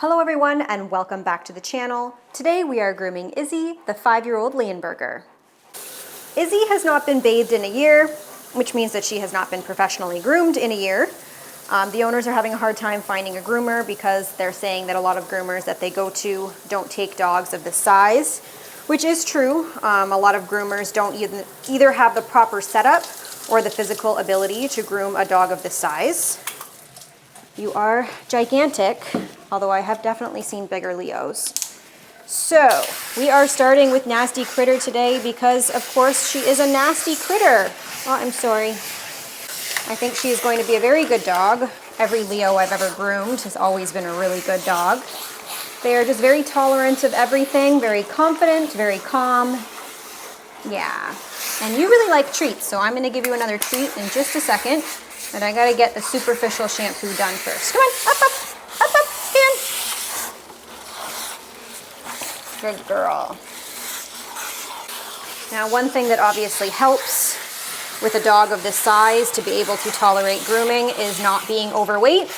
Hello everyone and welcome back to the channel. Today we are grooming Izzy, the 5-year-old Leonberger. Izzy has not been bathed in a year, which means that she has not been professionally groomed in a year. The owners are having a hard time finding a groomer because they're saying that a lot of groomers that they go to don't take dogs of this size, which is true. A lot of groomers don't either have the proper setup or the physical ability to groom a dog of this size. You are gigantic, although I have definitely seen bigger Leos. So, we are starting with Nasty Critter today because, of course, she is a nasty critter. Oh, I'm sorry. I think she is going to be a very good dog. Every Leo I've ever groomed has always been a really good dog. They are just very tolerant of everything, very confident, very calm. Yeah. And you really like treats, so I'm going to give you another treat in just a second. And I gotta get the superficial shampoo done first. Come on, up, stand. Good girl. Now, one thing that obviously helps with a dog of this size to be able to tolerate grooming is not being overweight.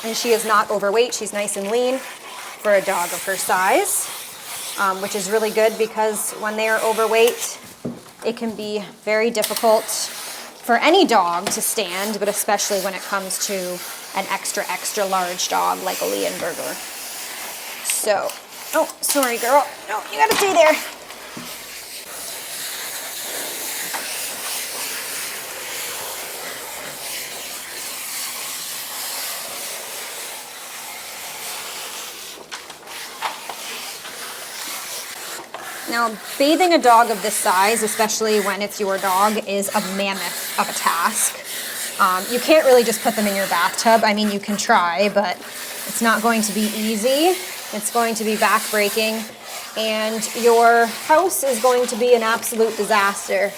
And she is not overweight, she's nice and lean for a dog of her size, which is really good because when they are overweight, it can be very difficult for any dog to stand, but especially when it comes to an extra large dog like a Leonberger. So, oh, sorry girl. No, you gotta stay there. Now, bathing a dog of this size, especially when it's your dog, is a mammoth of a task. You can't really just put them in your bathtub. I mean, you can try, but it's not going to be easy. It's going to be backbreaking, and your house is going to be an absolute disaster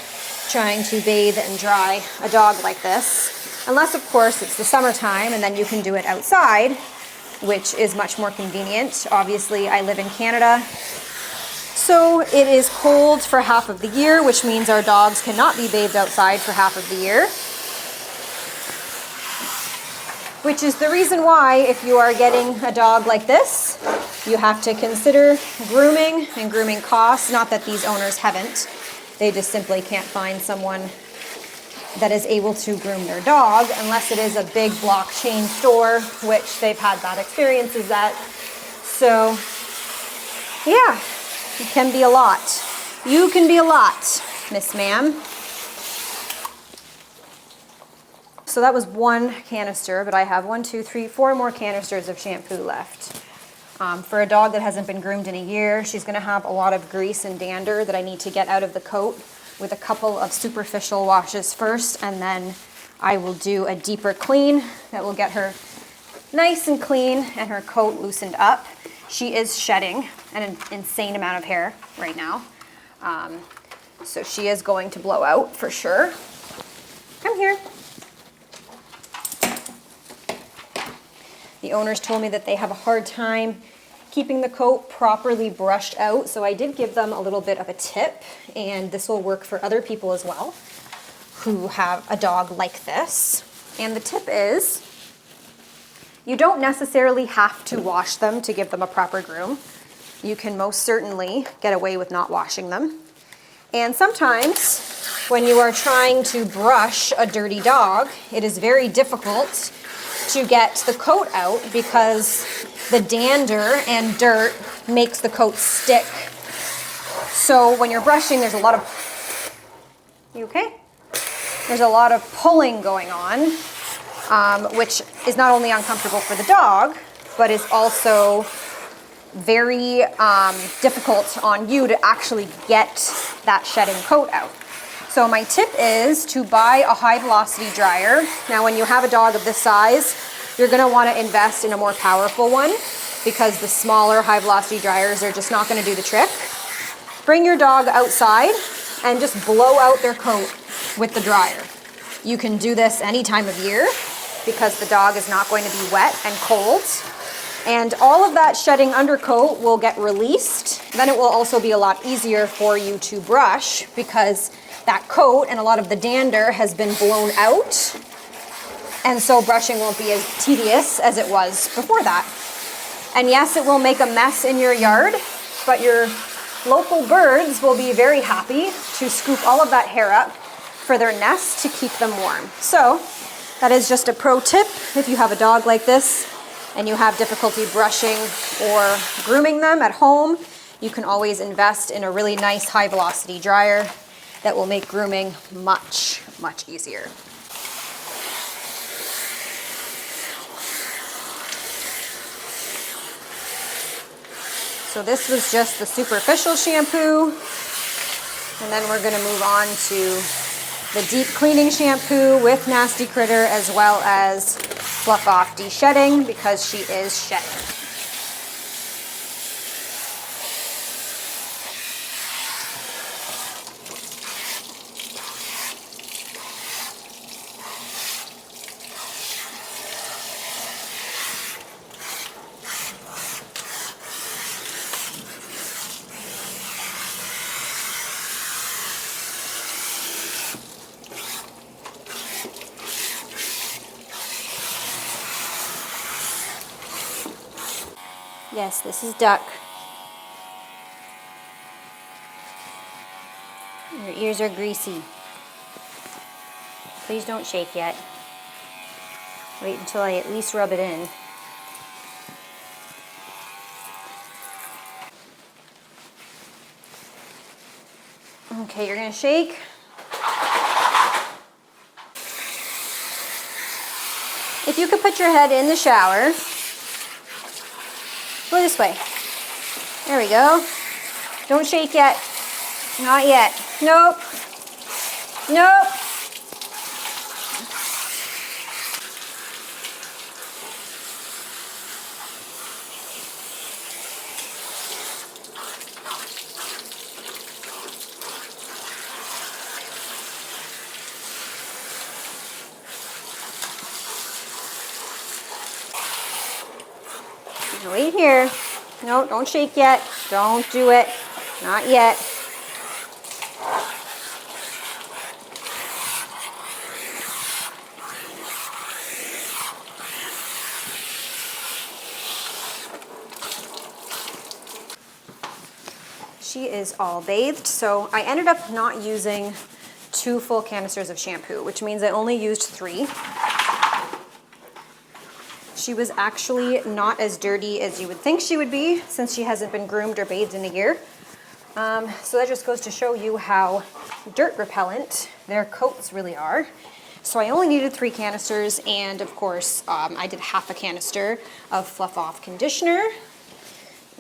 trying to bathe and dry a dog like this. Unless, of course, it's the summertime, and then you can do it outside, which is much more convenient. Obviously, I live in Canada, so it is cold for half of the year, which means our dogs cannot be bathed outside for half of the year. Which is the reason why, if you are getting a dog like this, you have to consider grooming and grooming costs. Not that these owners haven't. They just simply can't find someone that is able to groom their dog unless it is a big block chain store, which they've had bad experiences at. So, yeah. It can be a lot. You can be a lot, Miss Ma'am. So that was one canister, but I have 4 more canisters of shampoo left. For a dog that hasn't been groomed in a year, she's going to have a lot of grease and dander that I need to get out of the coat with a couple of superficial washes first, and then I will do a deeper clean that will get her nice and clean and her coat loosened up. She is shedding an insane amount of hair right now. So she is going to blow out for sure. Come here. The owners told me that they have a hard time keeping the coat properly brushed out, so I did give them a little bit of a tip, and this will work for other people as well who have a dog like this. And the tip is, you don't necessarily have to wash them to give them a proper groom. You can most certainly get away with not washing them. And sometimes when you are trying to brush a dirty dog, it is very difficult to get the coat out because the dander and dirt makes the coat stick. So when you're brushing, there's a lot of... You okay? There's a lot of pulling going on. Which is not only uncomfortable for the dog, but is also very difficult on you to actually get that shedding coat out. So my tip is to buy a high velocity dryer. Now when you have a dog of this size, you're going to want to invest in a more powerful one because the smaller high velocity dryers are just not going to do the trick. Bring your dog outside and just blow out their coat with the dryer. You can do this any time of year, because the dog is not going to be wet and cold. And all of that shedding undercoat will get released. Then it will also be a lot easier for you to brush because that coat and a lot of the dander has been blown out. And so brushing won't be as tedious as it was before that. And yes, it will make a mess in your yard, but your local birds will be very happy to scoop all of that hair up for their nest to keep them warm. So that is just a pro tip. If you have a dog like this and you have difficulty brushing or grooming them at home, you can always invest in a really nice high velocity dryer that will make grooming much, much easier. So this was just the superficial shampoo, and then we're gonna move on to the deep cleaning shampoo with Nasty Critter, as well as Fluff Off de-shedding, because she is shedding. Yes, this is Duck. Your ears are greasy. Please don't shake yet. Wait until I at least rub it in. Okay, you're gonna shake. If you could put your head in the shower. Go this way. There we go. Don't shake yet. Not yet. Nope. Nope. Wait here. No, don't shake yet. Don't do it. Not yet. She is all bathed, so I ended up not using 2 full canisters of shampoo, which means I only used 3. She was actually not as dirty as you would think she would be, since she hasn't been groomed or bathed in a year. So that just goes to show you how dirt repellent their coats really are. So I only needed 3 canisters, and of course, I did half a canister of Fluff Off conditioner.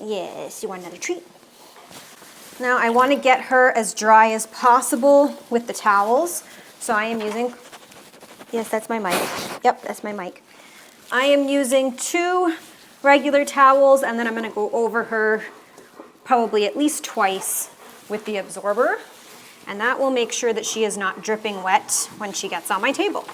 Yes, you want another treat? Now I want to get her as dry as possible with the towels. So I am using, yes, that's my mic. Yep, that's my mic. I am using 2 regular towels, and then I'm going to go over her probably at least twice with the absorber, and that will make sure that she is not dripping wet when she gets on my table.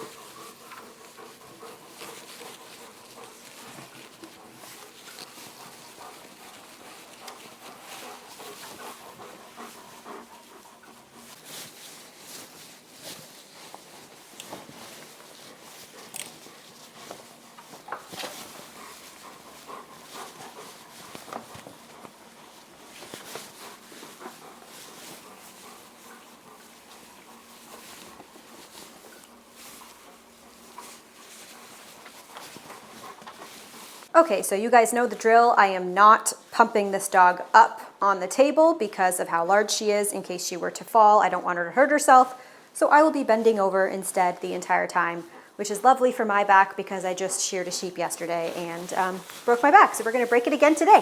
Okay, so you guys know the drill. I am not pumping this dog up on the table because of how large she is. In case she were to fall, I don't want her to hurt herself. So I will be bending over instead the entire time, which is lovely for my back because I just sheared a sheep yesterday and broke my back. So we're gonna break it again today.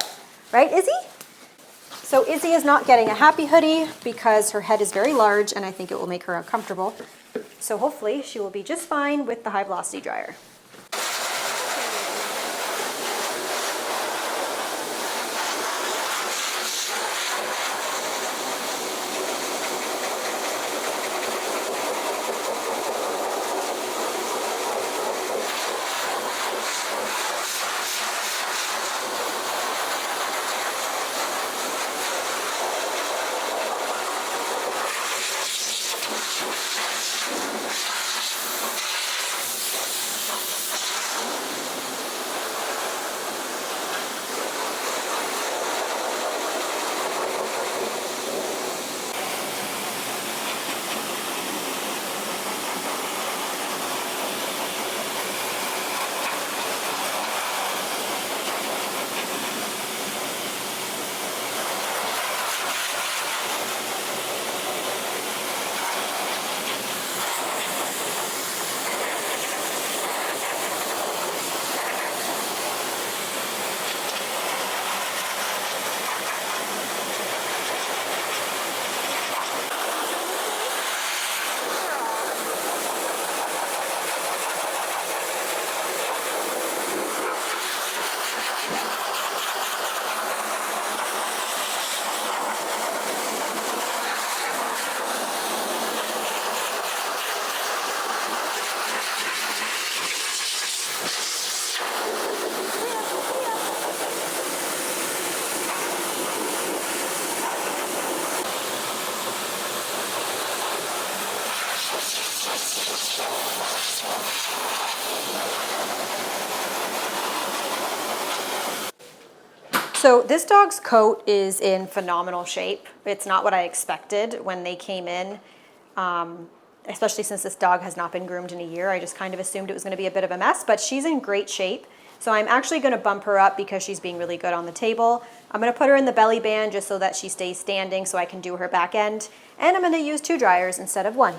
Right, Izzy? So Izzy is not getting a happy hoodie because her head is very large and I think it will make her uncomfortable. So hopefully she will be just fine with the high velocity dryer. So this dog's coat is in phenomenal shape. It's not what I expected when they came in, especially since this dog has not been groomed in a year. I just kind of assumed it was going to be a bit of a mess, but she's in great shape. So I'm actually going to bump her up because she's being really good on the table. I'm going to put her in the belly band just so that she stays standing so I can do her back end. And I'm going to use 2 dryers instead of 1.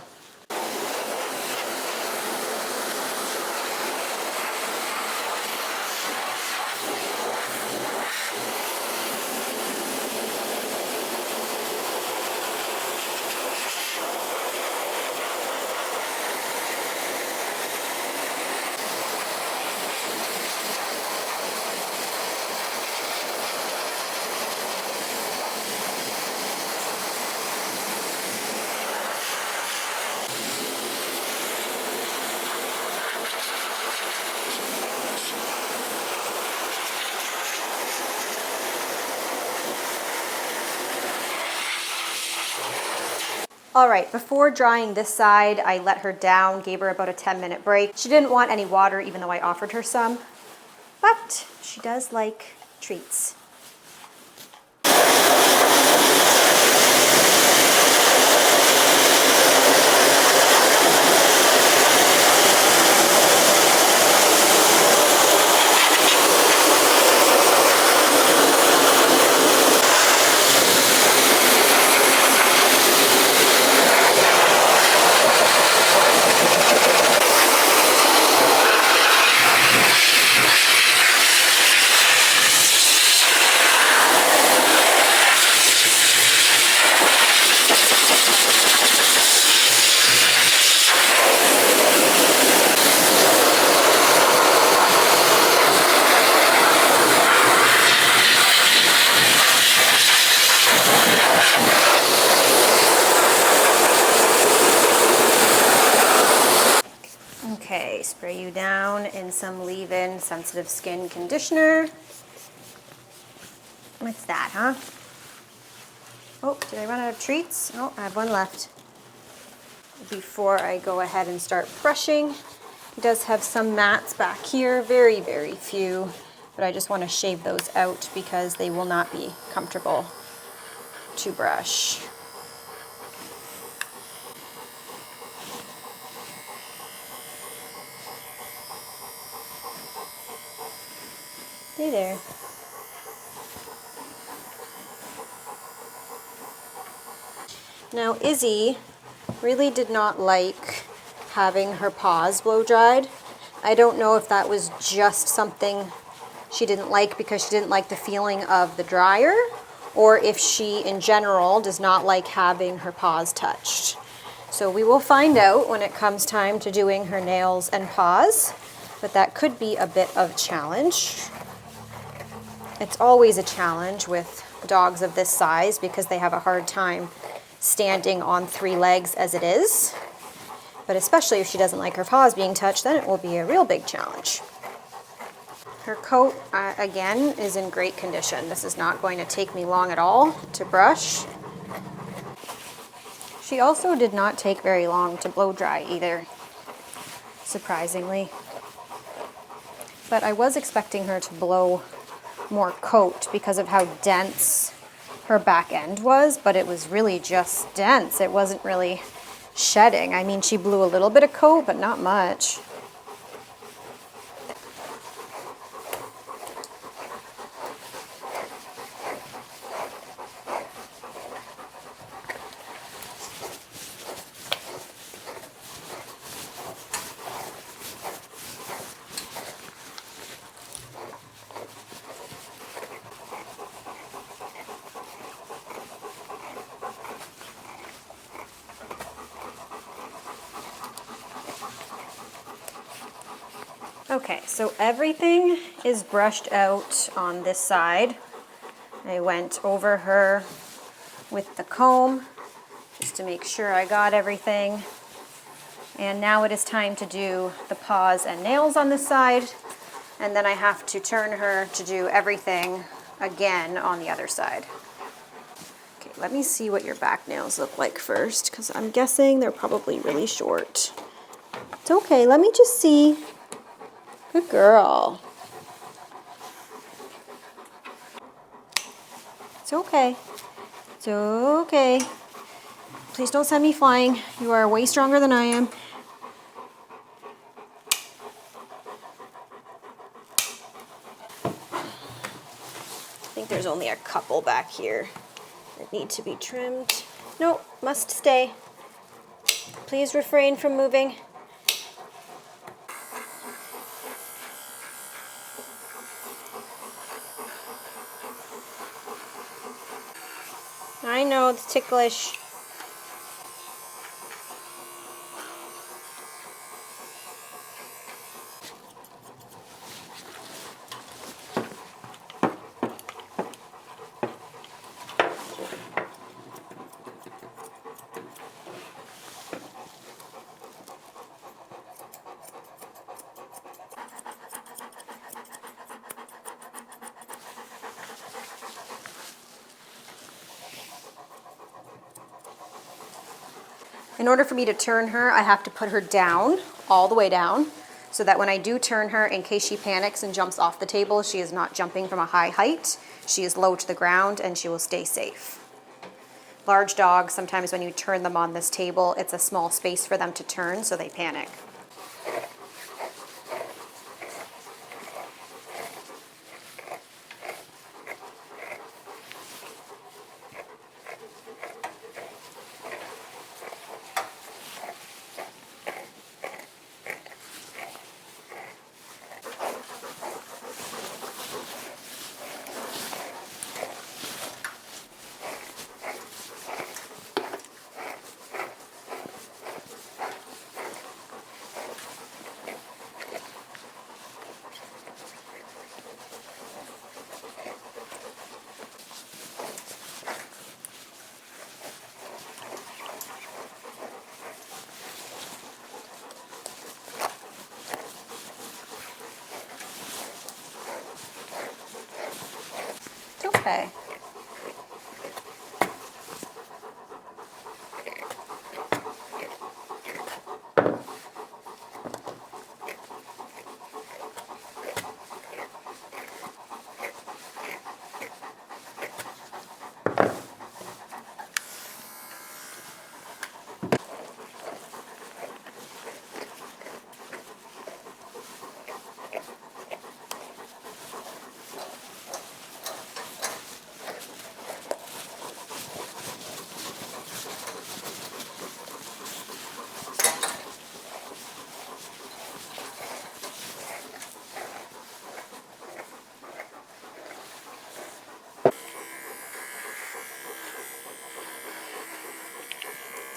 All right, before drying this side, I let her down, gave her about a 10-minute break. She didn't want any water, even though I offered her some, but she does like treats. Okay, spray you down in some leave-in sensitive skin conditioner. What's that, huh? Oh, did I run out of treats? Oh, I have one left. Before I go ahead and start brushing, he does have some mats back here, very, very few, but I just want to shave those out because they will not be comfortable to brush. Hey there. Now Izzy really did not like having her paws blow dried. I don't know if that was just something she didn't like because she didn't like the feeling of the dryer, or if she in general does not like having her paws touched. So we will find out when it comes time to doing her nails and paws, but that could be a bit of a challenge. It's always a challenge with dogs of this size because they have a hard time standing on 3 legs as it is. But especially if she doesn't like her paws being touched, then it will be a real big challenge. Her coat, again, is in great condition. This is not going to take me long at all to brush. She also did not take very long to blow dry either, surprisingly. But I was expecting her to blow more coat because of how dense her back end was, but it was really just dense. It wasn't really shedding. I mean, she blew a little bit of coat, but not much. Okay, so everything is brushed out on this side. I went over her with the comb just to make sure I got everything. And now it is time to do the paws and nails on this side. And then I have to turn her to do everything again on the other side. Okay, let me see what your back nails look like first, because I'm guessing they're probably really short. It's okay, let me just see. Good girl. It's okay. It's okay. Please don't send me flying. You are way stronger than I am. I think there's only a couple back here that need to be trimmed. Nope, must stay. Please refrain from moving. I know, it's ticklish. In order for me to turn her, I have to put her down, all the way down, so that when I do turn her, in case she panics and jumps off the table, she is not jumping from a high height. She is low to the ground and she will stay safe. Large dogs, sometimes when you turn them on this table, it's a small space for them to turn, so they panic. Okay.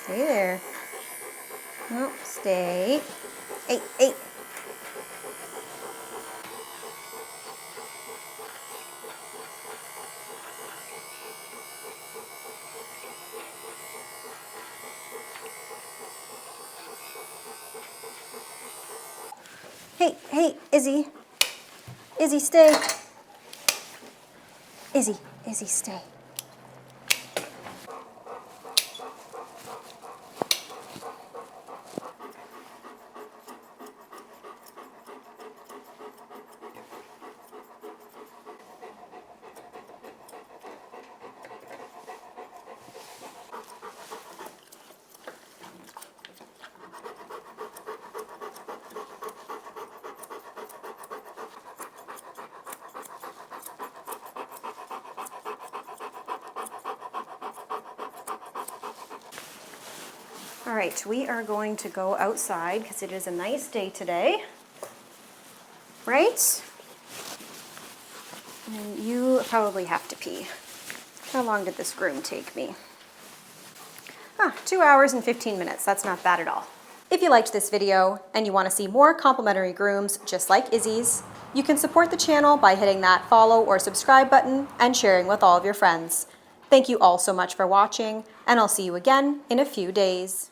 Stay there. No, stay. Hey, hey. Hey, hey, Izzy. Izzy, stay. Izzy, Izzy, stay. All right, we are going to go outside because it is a nice day today, right? And you probably have to pee. How long did this groom take me? 2 hours and 15 minutes. That's not bad at all. If you liked this video and you want to see more complimentary grooms just like Izzy's, you can support the channel by hitting that follow or subscribe button and sharing with all of your friends. Thank you all so much for watching, and I'll see you again in a few days.